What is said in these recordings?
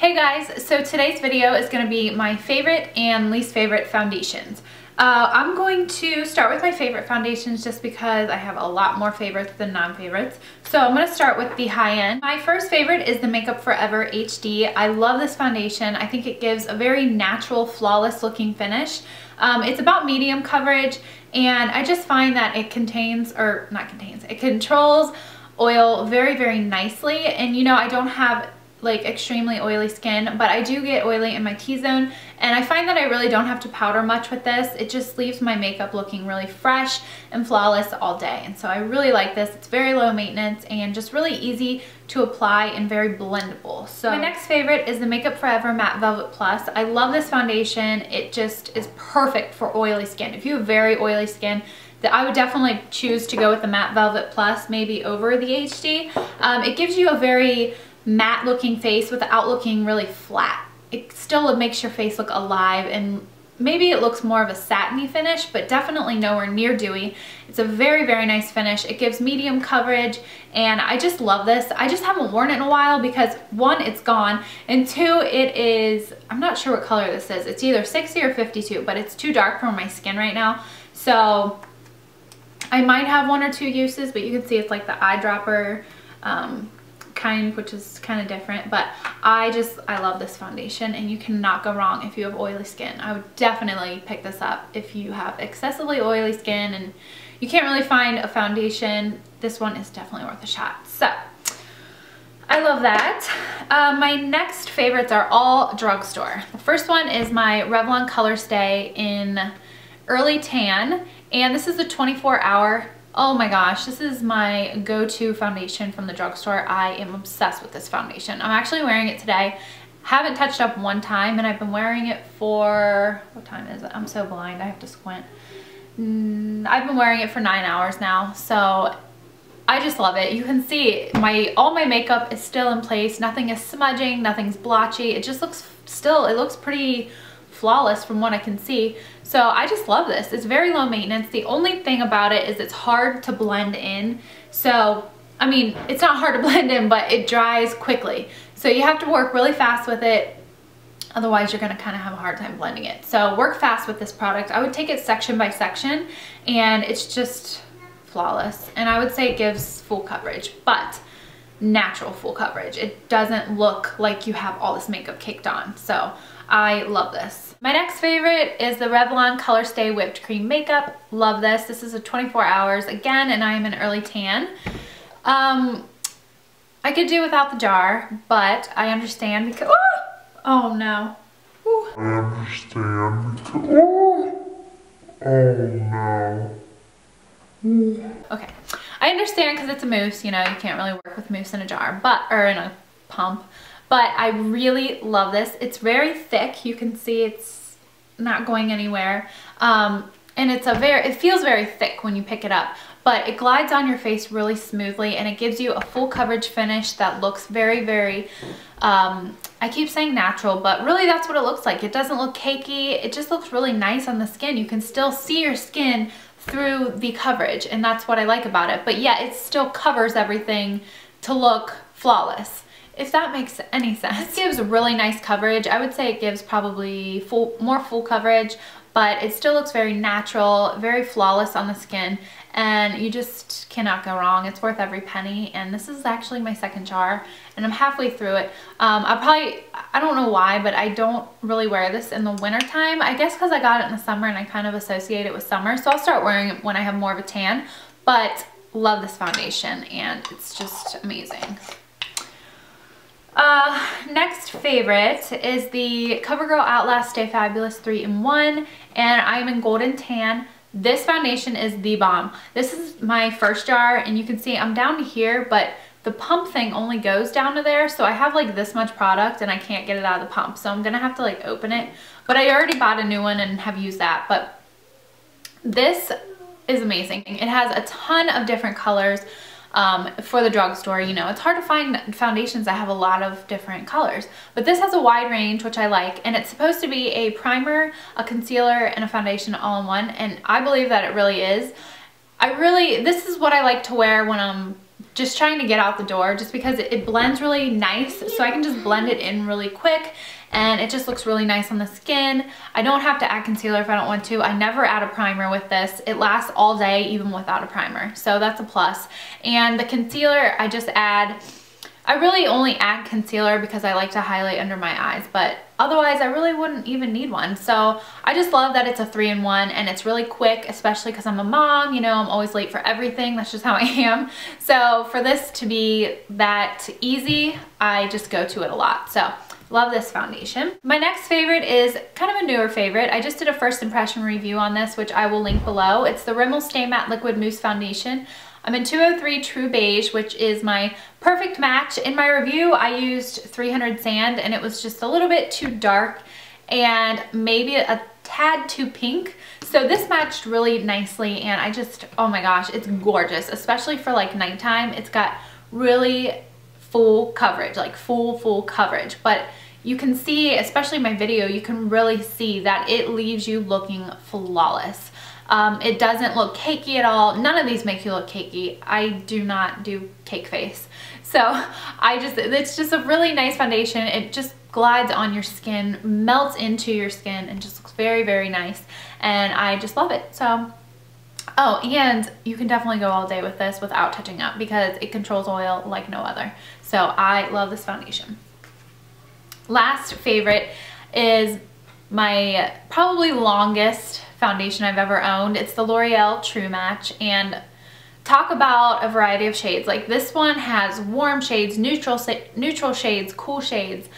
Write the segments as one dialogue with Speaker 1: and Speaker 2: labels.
Speaker 1: Hey guys, so today's video is going to be my favorite and least favorite foundations. I'm going to start with my favorite foundations just because I have a lot more favorites than non-favorites. So I'm going to start with the high end. My first favorite is the Makeup Forever HD. I love this foundation. I think it gives a very natural, flawless looking finish. It's about medium coverage, and I just find that it it controls oil very, very nicely. And you know, I don't have like extremely oily skin, but I do get oily in my T-zone, and I find that I really don't have to powder much with this. It just leaves my makeup looking really fresh and flawless all day, and so I really like this. It's very low maintenance and just really easy to apply and very blendable. So my next favorite is the Makeup Forever Matte Velvet Plus. I love this foundation. It just is perfect for oily skin. If you have very oily skin, I would definitely choose to go with the Matte Velvet Plus, maybe over the HD. It gives you a very matte looking face without looking really flat. It still makes your face look alive, and maybe it looks more of a satiny finish, but definitely nowhere near dewy. It's a very, very nice finish. It gives medium coverage, and I just love this. I just haven't worn it in a while because one, it's gone, and two, it is, I'm not sure what color this is. It's either 60 or 52, but it's too dark for my skin right now. So I might have one or two uses, but you can see it's like the eyedropper kind, which is kind of different, but I love this foundation, and you cannot go wrong if you have oily skin. I would definitely pick this up if you have excessively oily skin and you can't really find a foundation. This one is definitely worth a shot. So I love that. My next favorites are all drugstore. The first one is my Revlon Color Stay in Early Tan, and this is a 24-hour. Oh my gosh, this is my go-to foundation from the drugstore. I am obsessed with this foundation. I'm actually wearing it today. Haven't touched up one time, and I've been wearing it for, what time is it? I'm so blind, I have to squint. I've been wearing it for 9 hours now, so I just love it. You can see all my makeup is still in place. Nothing is smudging, nothing's blotchy. It just looks it looks pretty flawless from what I can see. So I just love this. It's very low maintenance. The only thing about it is it's hard to blend in. So, I mean, it's not hard to blend in, but it dries quickly. So you have to work really fast with it. Otherwise, you're gonna kind of have a hard time blending it. So work fast with this product. I would take it section by section, and it's just flawless. And I would say it gives full coverage, but natural full coverage. It doesn't look like you have all this makeup caked on. So I love this. My next favorite is the Revlon Color Stay Whipped Cream Makeup. Love this. This is a 24 hours again, and I am an early tan. I could do without the jar, but I understand because, oh no. Ooh. I understand because, oh no. Okay, I understand because it's a mousse, you know, you can't really work with mousse in a jar, or in a pump. But I really love this. It's very thick. You can see it's not going anywhere. And it feels very thick when you pick it up, but it glides on your face really smoothly, and it gives you a full coverage finish that looks very, very, I keep saying natural, but really that's what it looks like. It doesn't look cakey. It just looks really nice on the skin. You can still see your skin through the coverage, and that's what I like about it. But yeah, it still covers everything to look flawless, if that makes any sense. This gives really nice coverage. I would say it gives probably more full coverage, but it still looks very natural, very flawless on the skin, and you just cannot go wrong. It's worth every penny, and this is actually my second jar, and I'm halfway through it. I don't know why, but I don't really wear this in the winter time. I guess because I got it in the summer and I kind of associate it with summer, so I'll start wearing it when I have more of a tan, but love this foundation, and it's just amazing. Next favorite is the CoverGirl Outlast Stay Fabulous 3-in-1, and I'm in Golden Tan. This foundation is the bomb. This is my first jar, and you can see I'm down to here, but the pump thing only goes down to there, so I have like this much product and I can't get it out of the pump, so I'm gonna have to like open it. But I already bought a new one and have used that, but this is amazing. It has a ton of different colors. For the drugstore, you know, it's hard to find foundations that have a lot of different colors, but this has a wide range, which I like, and it's supposed to be a primer, a concealer, and a foundation all in one, and I believe that it really is. This is what I like to wear when I'm just trying to get out the door just because it blends really nice, so I can just blend it in really quick and it just looks really nice on the skin. I don't have to add concealer if I don't want to. I never add a primer with this. It lasts all day even without a primer, so that's a plus. And the concealer, I really only add concealer because I like to highlight under my eyes, but otherwise I really wouldn't even need one. So I just love that it's a 3-in-1 and it's really quick, especially because I'm a mom, you know, I'm always late for everything. That's just how I am. So for this to be that easy, I just go to it a lot. So love this foundation. My next favorite is kind of a newer favorite. I just did a first impression review on this, which I will link below. It's the Rimmel Stay Matte Liquid Mousse Foundation. I'm in 203 True Beige, which is my perfect match. In my review, I used 300 Sand and it was just a little bit too dark and maybe a tad too pink. So this matched really nicely and I just, oh my gosh, it's gorgeous, especially for like nighttime. It's got really full coverage, like full coverage. But you can see, especially in my video, you can really see that it leaves you looking flawless. It doesn't look cakey at all. None of these make you look cakey. I do not do cake face. So it's just a really nice foundation. It just glides on your skin, melts into your skin, and just looks very, very nice. And I just love it. So, oh, and you can definitely go all day with this without touching up because it controls oil like no other. So I love this foundation. Last favorite is my probably longest foundation I've ever owned. It's the L'Oreal True Match, and talk about a variety of shades. Like this one has warm shades, neutral shades, cool shades,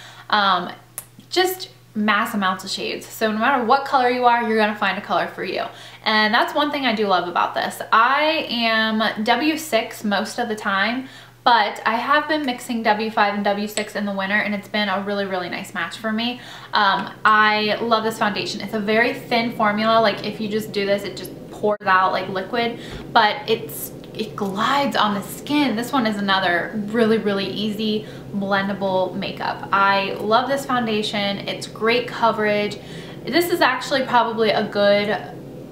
Speaker 1: just mass amounts of shades. So no matter what color you are, you're gonna find a color for you. And that's one thing I do love about this. I am W6 most of the time, but I have been mixing W5 and W6 in the winter and it's been a really, really nice match for me. I love this foundation. It's a very thin formula. Like if you just do this, it just pours out like liquid, but it glides on the skin. This one is another really, really easy blendable makeup. I love this foundation. It's great coverage. This is actually probably a good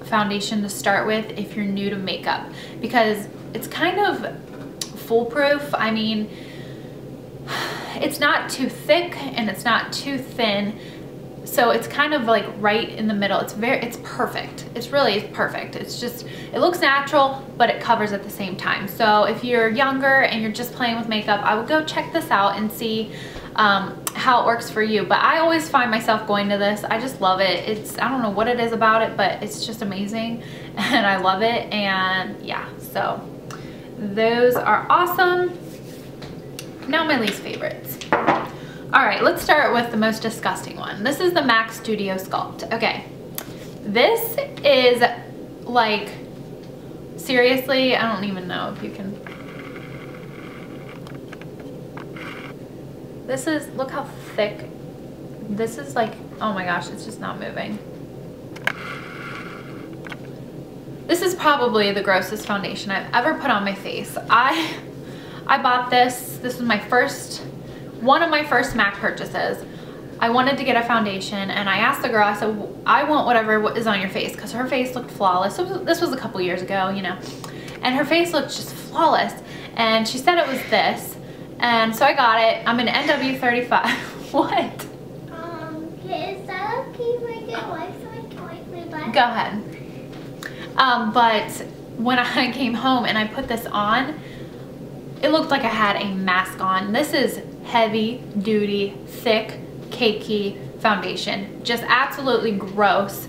Speaker 1: foundation to start with if you're new to makeup because it's kind of foolproof. I mean, it's not too thick and it's not too thin, so it's kind of like right in the middle. It's perfect. It's really perfect. It's just, it looks natural, but it covers at the same time. So if you're younger and you're just playing with makeup, I would go check this out and see how it works for you. But I always find myself going to this. I just love it. I don't know what it is about it, but it's just amazing and I love it. And yeah, so those are awesome. Now my least favorites. All right, let's start with the most disgusting one. This is the MAC Studio Sculpt. Okay, this is like, seriously, I don't even know if you can. This is, look how thick. This is like, oh my gosh, it's just not moving. This is probably the grossest foundation I've ever put on my face. I bought this. This was one of my first MAC purchases. I wanted to get a foundation and I asked the girl, I said, I want whatever is on your face, because her face looked flawless. This was a couple years ago, you know, and her face looked just flawless. And she said it was this. And so I got it. I'm an NW35. What?
Speaker 2: Is that okay if I get wipes so I can wipe my butt?
Speaker 1: Go ahead. But when I came home and I put this on, it looked like I had a mask on. This is heavy duty, thick, cakey foundation. Just absolutely gross.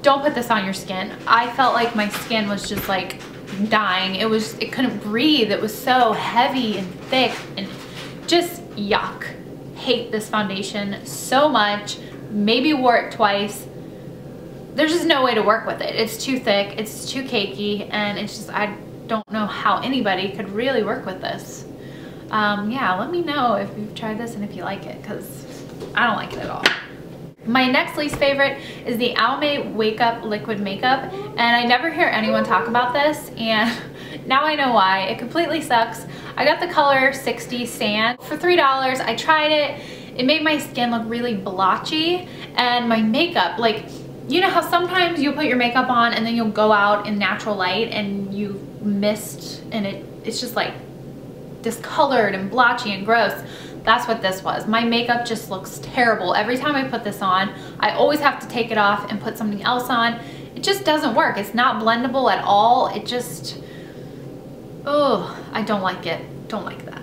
Speaker 1: Don't put this on your skin. I felt like my skin was just like dying. It couldn't breathe. It was so heavy and thick and just yuck. Hate this foundation so much. Maybe wore it twice. There's just no way to work with it. It's too thick, it's too cakey, and it's just, I don't know how anybody could really work with this. Yeah, let me know if you've tried this and if you like it, because I don't like it at all. My next least favorite is the Almay Wake Up Liquid Makeup, and I never hear anyone talk about this, and now I know why. It completely sucks. I got the color 60 Sand for $3. I tried it. It made my skin look really blotchy, and my makeup, like, you know how sometimes you'll put your makeup on and then you'll go out in natural light and you mist and it's just like discolored and blotchy and gross. That's what this was. My makeup just looks terrible. Every time I put this on, I always have to take it off and put something else on. It just doesn't work. It's not blendable at all. It just, oh, I don't like it. Don't like that.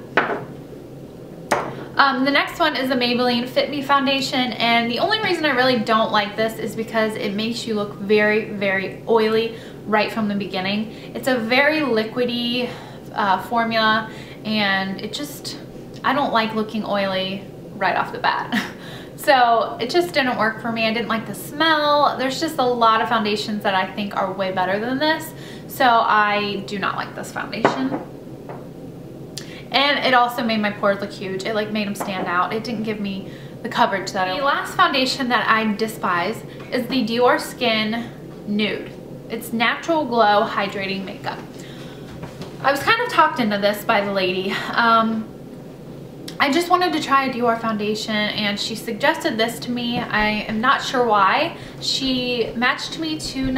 Speaker 1: The next one is the Maybelline Fit Me foundation, and the only reason I really don't like this is because it makes you look very, very oily right from the beginning. It's a very liquidy formula, and it just, I don't like looking oily right off the bat. So it just didn't work for me. I didn't like the smell. There's just a lot of foundations that I think are way better than this. So I do not like this foundation. And it also made my pores look huge. It like made them stand out. It didn't give me the coverage that I want. The last foundation that I despise is the Dior Skin Nude. It's natural glow hydrating makeup. I was kind of talked into this by the lady. I just wanted to try a Dior foundation and she suggested this to me. I am not sure why. She matched me to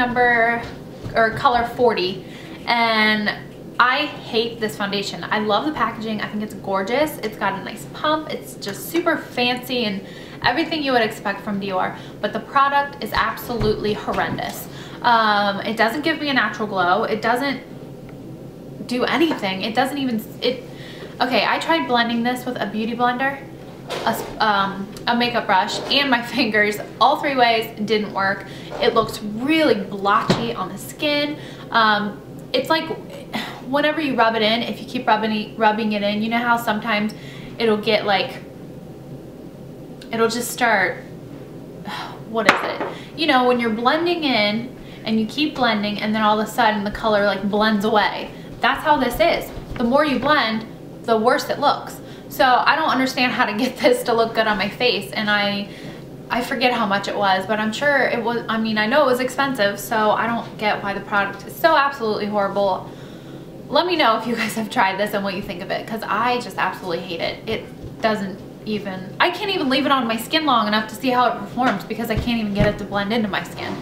Speaker 1: color 40, and I hate this foundation. I love the packaging. I think it's gorgeous. It's got a nice pump. It's just super fancy and everything you would expect from Dior, but the product is absolutely horrendous. It doesn't give me a natural glow. It doesn't do anything. It doesn't even, okay, I tried blending this with a beauty blender, a makeup brush, and my fingers. All three ways didn't work. It looks really blotchy on the skin. It's like whenever you rub it in, if you keep rubbing it in, you know how sometimes it'll get like, it'll just start, what is it? You know, when you're blending in and you keep blending and then all of a sudden the color like blends away. That's how this is. The more you blend, the worse it looks. So I don't understand how to get this to look good on my face, and I forget how much it was, but I'm sure it was, I mean, I know it was expensive, so I don't get why the product is so absolutely horrible. Let me know if you guys have tried this and what you think of it, because I just absolutely hate it. It doesn't even, I can't even leave it on my skin long enough to see how it performs because I can't even get it to blend into my skin.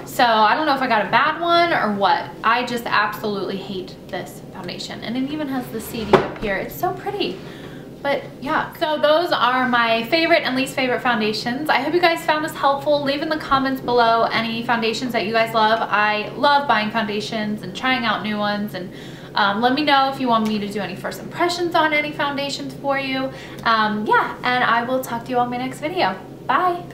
Speaker 1: So I don't know if I got a bad one or what. I just absolutely hate this foundation. And it even has the CD up here. It's so pretty. But yeah, so those are my favorite and least favorite foundations. I hope you guys found this helpful. Leave in the comments below any foundations that you guys love. I love buying foundations and trying out new ones, and let me know if you want me to do any first impressions on any foundations for you. Yeah, and I will talk to you on my next video. Bye.